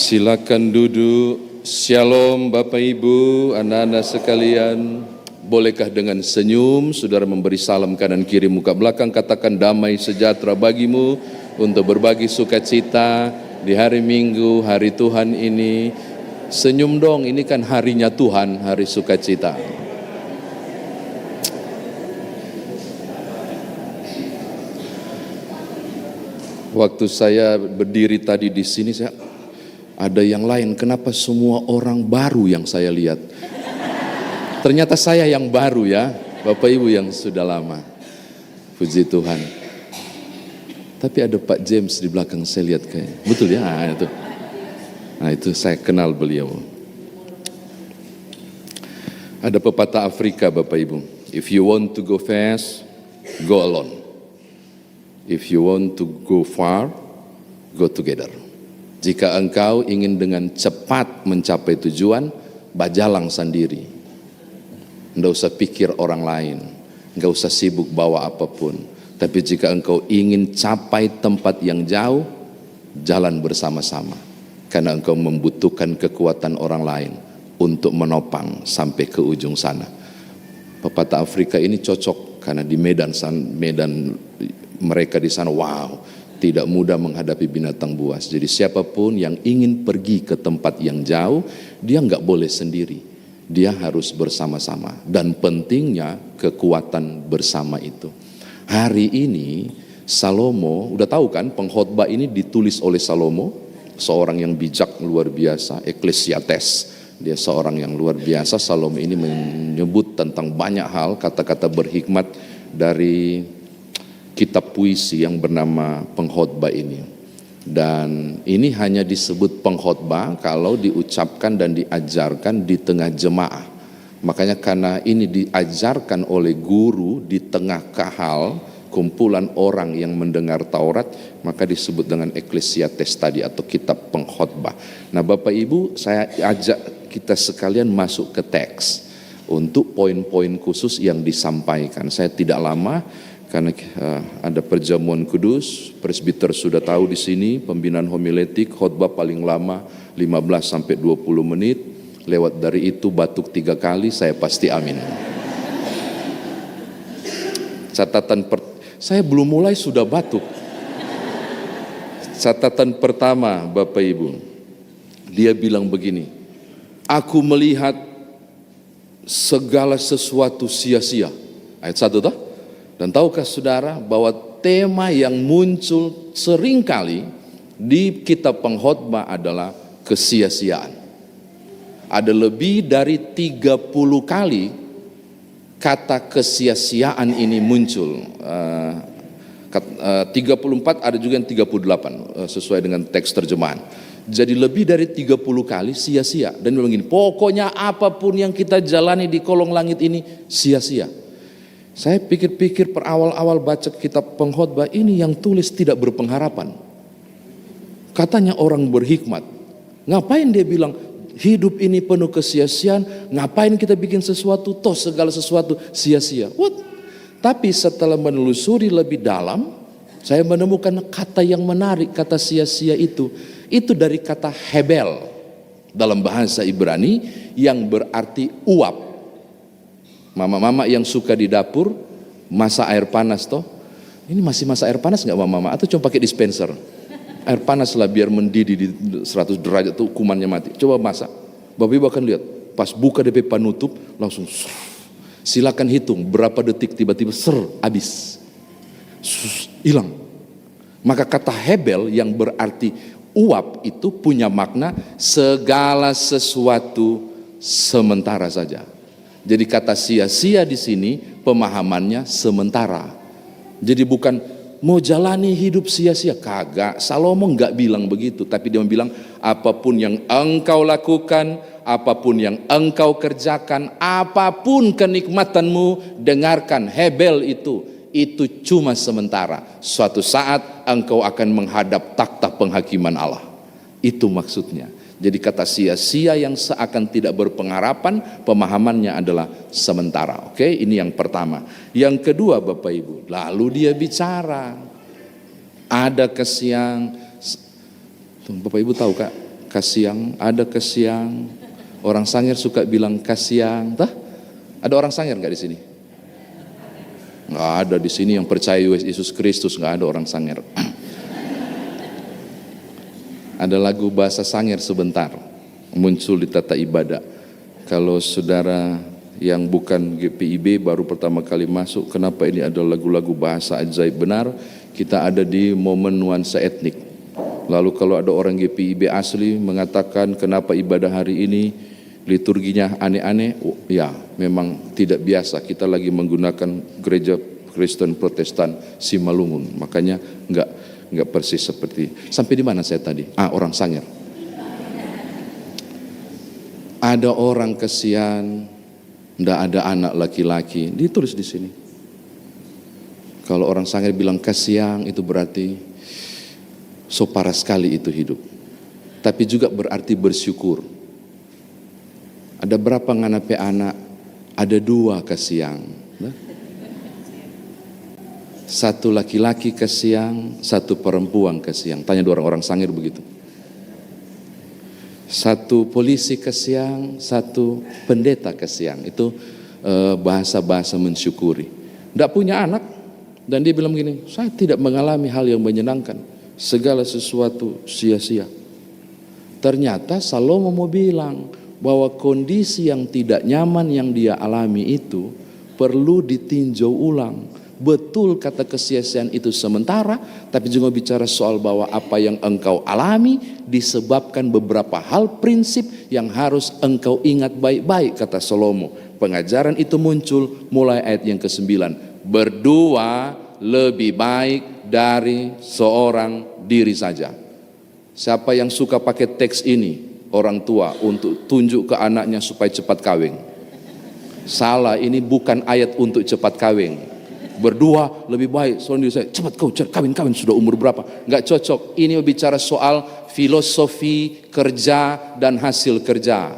Silakan duduk. Shalom Bapak Ibu, anak-anak sekalian. Bolehkah dengan senyum saudara memberi salam kanan kiri muka belakang, katakan damai sejahtera bagimu untuk berbagi sukacita di hari Minggu, hari Tuhan ini. Senyum dong, ini kan harinya Tuhan, hari sukacita. Waktu saya berdiri tadi di sini, ada yang lain, kenapa semua orang baru yang saya lihat? Ternyata saya yang baru ya, Bapak Ibu yang sudah lama. Puji Tuhan. Tapi ada Pak James di belakang saya lihat kayak, betul ya? Nah itu saya kenal beliau. Ada pepatah Afrika Bapak Ibu, if you want to go fast, go alone. If you want to go far, go together. Jika engkau ingin dengan cepat mencapai tujuan, bajalang sendiri. Tidak usah pikir orang lain, tidak usah sibuk bawa apapun. Tapi jika engkau ingin capai tempat yang jauh, jalan bersama-sama. Karena engkau membutuhkan kekuatan orang lain untuk menopang sampai ke ujung sana. Pepatah Afrika ini cocok karena di Medan mereka di sana, wow, tidak mudah menghadapi binatang buas. Jadi siapapun yang ingin pergi ke tempat yang jauh, dia nggak boleh sendiri. Dia harus bersama-sama. Dan pentingnya kekuatan bersama itu. Hari ini Salomo, udah tahu kan pengkhotbah ini ditulis oleh Salomo, seorang yang bijak luar biasa, Ecclesiastes. Dia seorang yang luar biasa. Salomo ini menyebut tentang banyak hal, kata-kata berhikmat dari kitab puisi yang bernama pengkhotbah ini. Dan ini hanya disebut pengkhotbah kalau diucapkan dan diajarkan di tengah jemaah. Makanya karena ini diajarkan oleh guru di tengah kahal, kumpulan orang yang mendengar Taurat, maka disebut dengan Ecclesiastes tadi atau kitab pengkhotbah. Nah Bapak Ibu, saya ajak kita sekalian masuk ke teks untuk poin-poin khusus yang disampaikan. Saya tidak lama karena ada perjamuan kudus, presbiter sudah tahu di sini, pembinaan homiletik, khotbah paling lama 15 sampai 20 menit, lewat dari itu batuk 3 kali, saya pasti amin. Saya belum mulai sudah batuk. Catatan pertama Bapak Ibu, dia bilang begini, aku melihat segala sesuatu sia-sia. Ayat 1 toh? Dan tahukah saudara bahwa tema yang muncul seringkali di kitab pengkhotbah adalah kesia-siaan. Ada lebih dari 30 kali kata kesia-siaan ini muncul. 34 ada juga yang 38 sesuai dengan teks terjemahan. Jadi lebih dari 30 kali sia-sia. Dan bilang gini, pokoknya apapun yang kita jalani di kolong langit ini sia-sia. Saya pikir-pikir per awal-awal baca kitab pengkhotbah ini yang tulis tidak berpengharapan. Katanya orang berhikmat. Ngapain dia bilang hidup ini penuh kesia-siaan, ngapain kita bikin sesuatu, toh segala sesuatu sia-sia. What? Tapi setelah menelusuri lebih dalam, saya menemukan kata yang menarik, kata sia-sia itu dari kata hebel dalam bahasa Ibrani yang berarti uap. Mama-mama yang suka di dapur, masak air panas toh. Ini masih masak air panas nggak mama-mama? Atau cuma pakai dispenser? Air panas lah biar mendidih di 100 derajat tuh kumannya mati. Coba masak. Bapak Ibu akan lihat, pas buka DP penutup langsung silakan hitung berapa detik tiba-tiba habis. Hilang. Maka kata hebel yang berarti uap itu punya makna segala sesuatu sementara saja. Jadi kata sia-sia di sini pemahamannya sementara. Jadi bukan mau jalani hidup sia-sia, kagak. Salomo enggak bilang begitu, tapi dia bilang apapun yang engkau lakukan, apapun yang engkau kerjakan, apapun kenikmatanmu, dengarkan hebel itu cuma sementara. Suatu saat engkau akan menghadap takhta penghakiman Allah. Itu maksudnya. Jadi kata sia-sia yang seakan tidak berpengharapan, pemahamannya adalah sementara. Oke, ini yang pertama. Yang kedua Bapak Ibu, lalu dia bicara. Ada kesiang, Bapak Ibu tahu Kak, kasiang, ada kasiang. Orang Sangir suka bilang kasiang, tah? Ada orang Sangir nggak di sini? Nggak ada di sini yang percaya Yesus Kristus, nggak ada orang Sangir. Ada lagu bahasa Sangir sebentar muncul di tata ibadah. Kalau saudara yang bukan GPIB baru pertama kali masuk, kenapa ini ada lagu-lagu bahasa ajaib benar? Kita ada di momen nuansa etnik. Lalu kalau ada orang GPIB asli mengatakan kenapa ibadah hari ini liturginya aneh-aneh, oh, ya memang tidak biasa. Kita lagi menggunakan gereja Kristen Protestan Simalungun, makanya enggak persis seperti. Sampai di mana saya tadi? Orang Sangir. Ada orang kesian, ndak ada anak laki-laki, ditulis di sini. Kalau orang Sangir bilang kasiang itu berarti so parah sekali itu hidup. Tapi juga berarti bersyukur. Ada berapa nganape anak? Ada 2 kasiang. Satu laki-laki kasiang, 1 perempuan kasiang. Tanya 2 orang Sangir begitu. 1 polisi kasiang, 1 pendeta kasiang. Itu bahasa-bahasa mensyukuri. Tidak punya anak. Dan dia bilang begini, saya tidak mengalami hal yang menyenangkan. Segala sesuatu sia-sia. Ternyata Salomo mau bilang bahwa kondisi yang tidak nyaman yang dia alami itu perlu ditinjau ulang. Betul kata kesia-siaan itu sementara, tapi juga bicara soal bahwa apa yang engkau alami disebabkan beberapa hal prinsip yang harus engkau ingat baik-baik, kata Salomo. Pengajaran itu muncul mulai ayat yang ke-9. Berdua lebih baik dari seorang diri saja. Siapa yang suka pakai teks ini? Orang tua untuk tunjuk ke anaknya supaya cepat kawin. Salah, ini bukan ayat untuk cepat kawin. Berdua lebih baik seorang diri saya. Cepat kau kawin sudah umur berapa? Enggak cocok. Ini bicara soal filosofi kerja dan hasil kerja.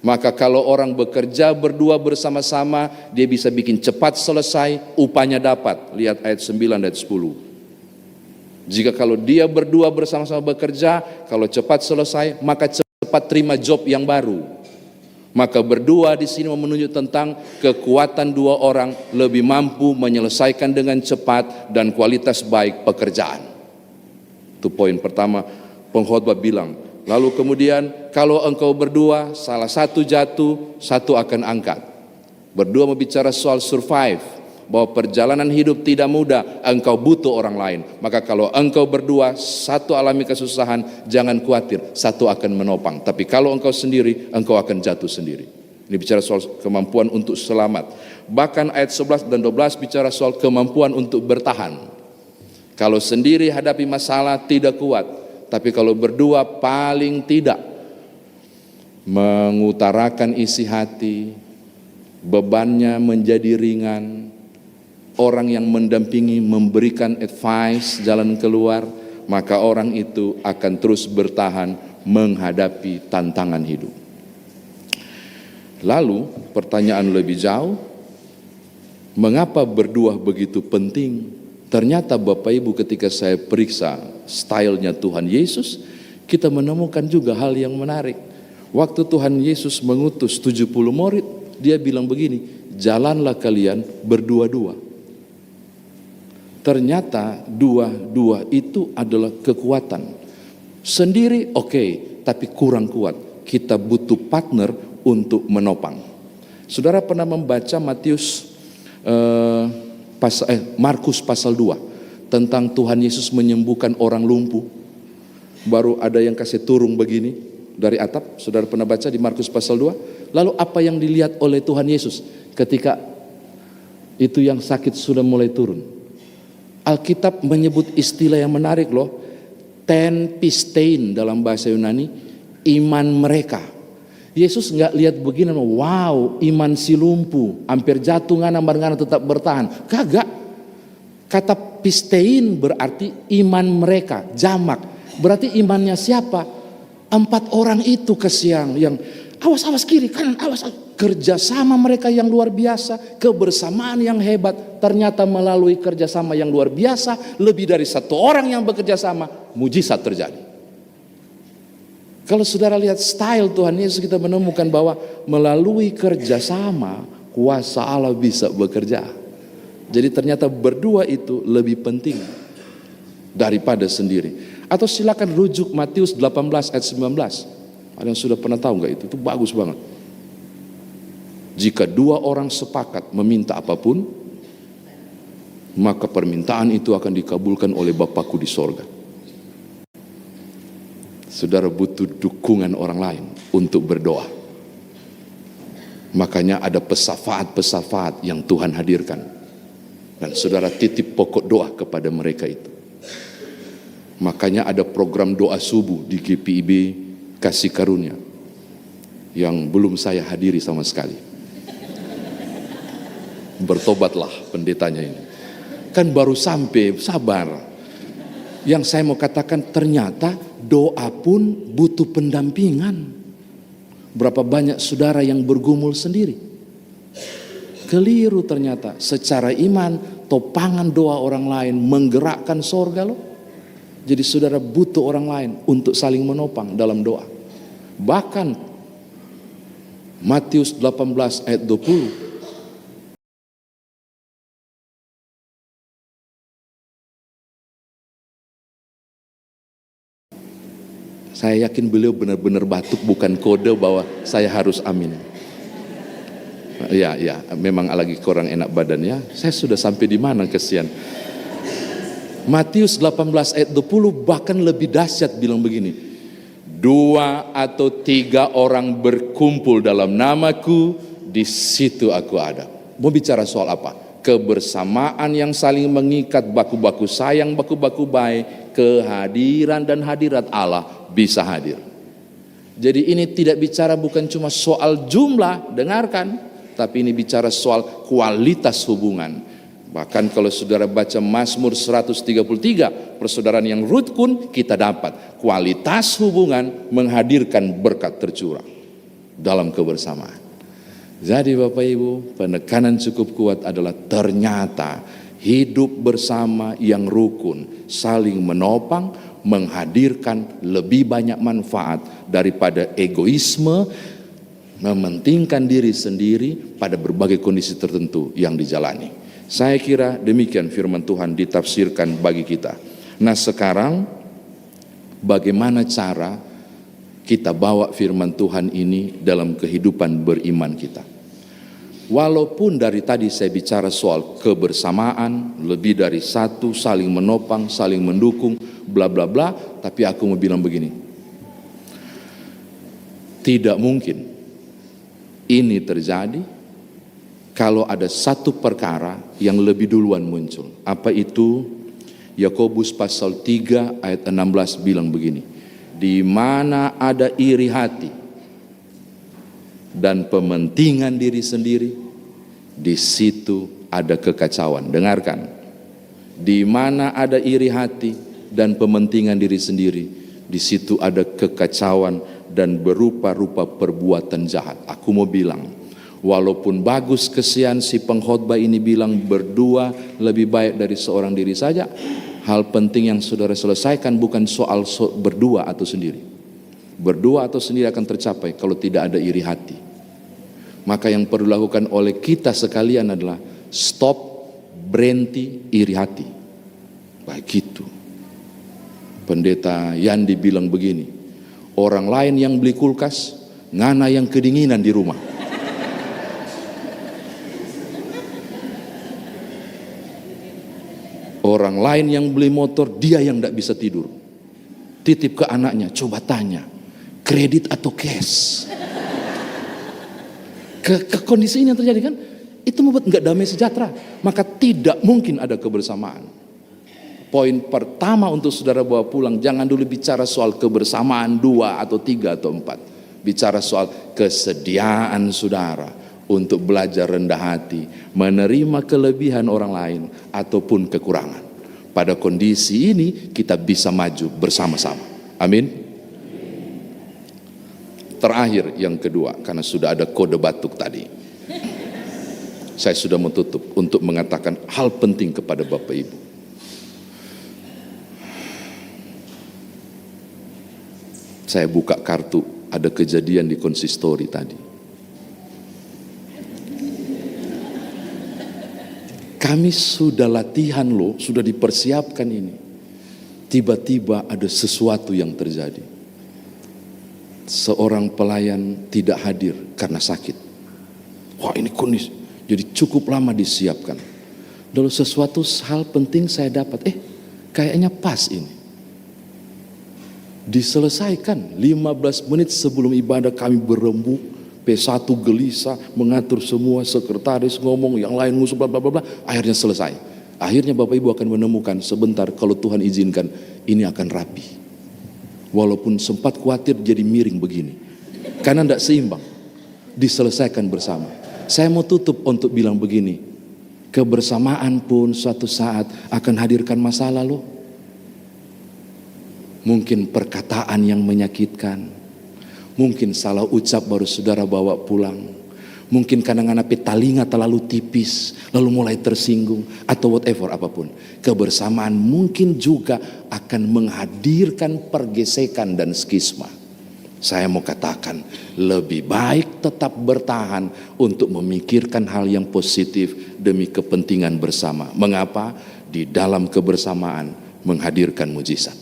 Maka kalau orang bekerja berdua bersama-sama, dia bisa bikin cepat selesai, upahnya dapat. Lihat ayat 9 dan 10. Jika kalau dia berdua bersama-sama bekerja, kalau cepat selesai, maka cepat terima job yang baru. Maka berdua di sini menunjuk tentang kekuatan 2 orang lebih mampu menyelesaikan dengan cepat dan kualitas baik pekerjaan. Itu poin pertama. Pengkhotbah bilang, lalu kemudian kalau engkau berdua, salah satu jatuh, 1 akan angkat. Berdua berbicara soal survive, bahwa perjalanan hidup tidak mudah, engkau butuh orang lain. Maka kalau engkau berdua, 1 alami kesusahan, jangan khawatir, 1 akan menopang. Tapi kalau engkau sendiri, engkau akan jatuh sendiri. Ini bicara soal kemampuan untuk selamat. Bahkan ayat 11 dan 12 bicara soal kemampuan untuk bertahan. Kalau sendiri hadapi masalah tidak kuat, tapi kalau berdua paling tidak mengutarakan isi hati, bebannya menjadi ringan. Orang yang mendampingi memberikan advice jalan keluar, maka orang itu akan terus bertahan menghadapi tantangan hidup. Lalu pertanyaan lebih jauh, mengapa berdua begitu penting? Ternyata Bapak Ibu ketika saya periksa stylenya Tuhan Yesus, kita menemukan juga hal yang menarik. Waktu Tuhan Yesus mengutus 70 murid, dia bilang begini, jalanlah kalian berdua-dua. Ternyata dua-dua itu adalah kekuatan. Sendiri oke, tapi kurang kuat. Kita butuh partner untuk menopang. Saudara pernah membaca Markus pasal 2 tentang Tuhan Yesus menyembuhkan orang lumpuh. Baru ada yang kasih turun begini dari atap. Saudara pernah baca di Markus pasal 2? Lalu apa yang dilihat oleh Tuhan Yesus ketika itu yang sakit sudah mulai turun? Alkitab menyebut istilah yang menarik loh, ten pistein dalam bahasa Yunani, iman mereka. Yesus nggak lihat begini, wow iman si lumpuh, hampir jatuh ngana tetap bertahan. Kagak. Kata pistein berarti iman mereka, jamak. Berarti imannya siapa? 4 orang itu kesiang yang awas kiri kanan awas. Kerjasama mereka yang luar biasa, kebersamaan yang hebat. Ternyata melalui kerjasama yang luar biasa, lebih dari 1 orang yang bekerja sama, mujizat terjadi. Kalau saudara lihat style Tuhan Yesus, kita menemukan bahwa melalui kerjasama kuasa Allah bisa bekerja. Jadi ternyata berdua itu lebih penting daripada sendiri. Atau silakan rujuk Matius 18 ayat 19. Ada yang sudah pernah tahu nggak itu? Itu bagus banget. Jika dua orang sepakat meminta apapun, maka permintaan itu akan dikabulkan oleh Bapakku di sorga. Saudara butuh dukungan orang lain untuk berdoa. Makanya ada pesafaat-pesafaat yang Tuhan hadirkan. Dan saudara titip pokok doa kepada mereka itu. Makanya ada program doa subuh di GPIB Kasih Karunia yang belum saya hadiri sama sekali. Bertobatlah pendetanya ini. Kan baru sampai, sabar. Yang saya mau katakan, ternyata doa pun butuh pendampingan. Berapa banyak saudara yang bergumul sendiri. Keliru ternyata. Secara iman, topangan doa orang lain menggerakkan sorga loh. Jadi saudara butuh orang lain untuk saling menopang dalam doa. Bahkan Matius 18 ayat 20. Saya yakin beliau benar-benar batuk, bukan kode bahwa saya harus amin. Ya, memang lagi kurang enak badannya. Saya sudah sampai di mana kesian. Matius 18 ayat 20 bahkan lebih dahsyat, bilang begini. 2 atau 3 orang berkumpul dalam namaku, di situ aku ada. Mau bicara soal apa? Kebersamaan yang saling mengikat, baku-baku sayang, baku-baku baik, kehadiran dan hadirat Allah bisa hadir. Jadi ini tidak bicara bukan cuma soal jumlah, dengarkan, tapi ini bicara soal kualitas hubungan. Bahkan kalau saudara baca Mazmur 133, persaudaraan yang rukun, kita dapat kualitas hubungan menghadirkan berkat tercurah dalam kebersamaan. Jadi Bapak Ibu, penekanan cukup kuat adalah ternyata hidup bersama yang rukun, saling menopang, menghadirkan lebih banyak manfaat daripada egoisme, mementingkan diri sendiri pada berbagai kondisi tertentu yang dijalani. Saya kira demikian firman Tuhan ditafsirkan bagi kita. Nah sekarang bagaimana cara kita bawa firman Tuhan ini dalam kehidupan beriman kita? Walaupun dari tadi saya bicara soal kebersamaan, lebih dari satu, saling menopang, saling mendukung, bla bla bla, tapi aku mau bilang begini. Tidak mungkin ini terjadi kalau ada satu perkara yang lebih duluan muncul. Apa itu? Yakobus pasal 3 ayat 16 bilang begini. Di mana ada iri hati dan pementingan diri sendiri, di situ ada kekacauan. Dengarkan. Di mana ada iri hati dan pementingan diri sendiri, di situ ada kekacauan dan berupa-rupa perbuatan jahat. Aku mau bilang, walaupun bagus kesian si pengkhotbah ini bilang berdua lebih baik dari seorang diri saja, hal penting yang saudara selesaikan bukan soal berdua atau sendiri. Berdua atau sendiri akan tercapai kalau tidak ada iri hati. Maka yang perlu dilakukan oleh kita sekalian adalah stop, berhenti iri hati. Begitu. Pendeta Yandi bilang begini, orang lain yang beli kulkas, ngana yang kedinginan di rumah. Orang lain yang beli motor, dia yang tidak bisa tidur. Titip ke anaknya, coba tanya, kredit atau cash? Ke kondisi ini yang terjadi kan, itu membuat nggak damai sejahtera. Maka tidak mungkin ada kebersamaan. Poin pertama untuk saudara bawa pulang, jangan dulu bicara soal kebersamaan 2 atau 3 atau 4. Bicara soal kesediaan saudara untuk belajar rendah hati, menerima kelebihan orang lain ataupun kekurangan. Pada kondisi ini kita bisa maju bersama-sama. Amin. Terakhir yang kedua, karena sudah ada kode batuk tadi, saya sudah menutup untuk mengatakan hal penting kepada Bapak Ibu. Saya buka kartu, ada kejadian di konsistori tadi. Kami sudah latihan loh, sudah dipersiapkan ini. Tiba-tiba ada sesuatu yang terjadi. Seorang pelayan tidak hadir karena sakit. Wah, ini kondisi. Jadi cukup lama disiapkan. Lalu sesuatu hal penting saya dapat. Kayaknya pas ini. Diselesaikan 15 menit sebelum ibadah kami berembuk. P1 gelisah, mengatur semua, sekretaris ngomong, yang lain ngusul, bla bla bla. Akhirnya selesai. Akhirnya Bapak Ibu akan menemukan sebentar, kalau Tuhan izinkan, ini akan rapi. Walaupun sempat khawatir jadi miring begini. Karena tidak seimbang. Diselesaikan bersama. Saya mau tutup untuk bilang begini. Kebersamaan pun suatu saat akan hadirkan masalah loh. Mungkin perkataan yang menyakitkan. Mungkin salah ucap baru saudara bawa pulang. Mungkin kadang-kadang talinga terlalu tipis, lalu mulai tersinggung, atau whatever apapun. Kebersamaan mungkin juga akan menghadirkan pergesekan dan skisma. Saya mau katakan, lebih baik tetap bertahan untuk memikirkan hal yang positif demi kepentingan bersama. Mengapa? Di dalam kebersamaan menghadirkan mujizat.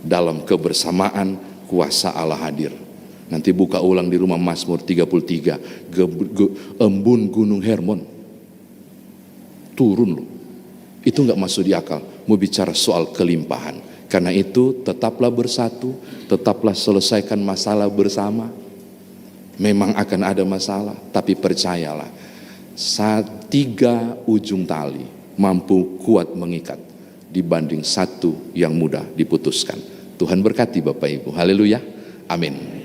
Dalam kebersamaan kuasa Allah hadir. Nanti buka ulang di rumah Mazmur 33. Embun gunung Hermon. Turun loh. Itu gak masuk di akal. Mau bicara soal kelimpahan. Karena itu tetaplah bersatu. Tetaplah selesaikan masalah bersama. Memang akan ada masalah. Tapi percayalah. 3 ujung tali mampu kuat mengikat. Dibanding 1 yang mudah diputuskan. Tuhan berkati Bapak Ibu. Haleluya. Amin.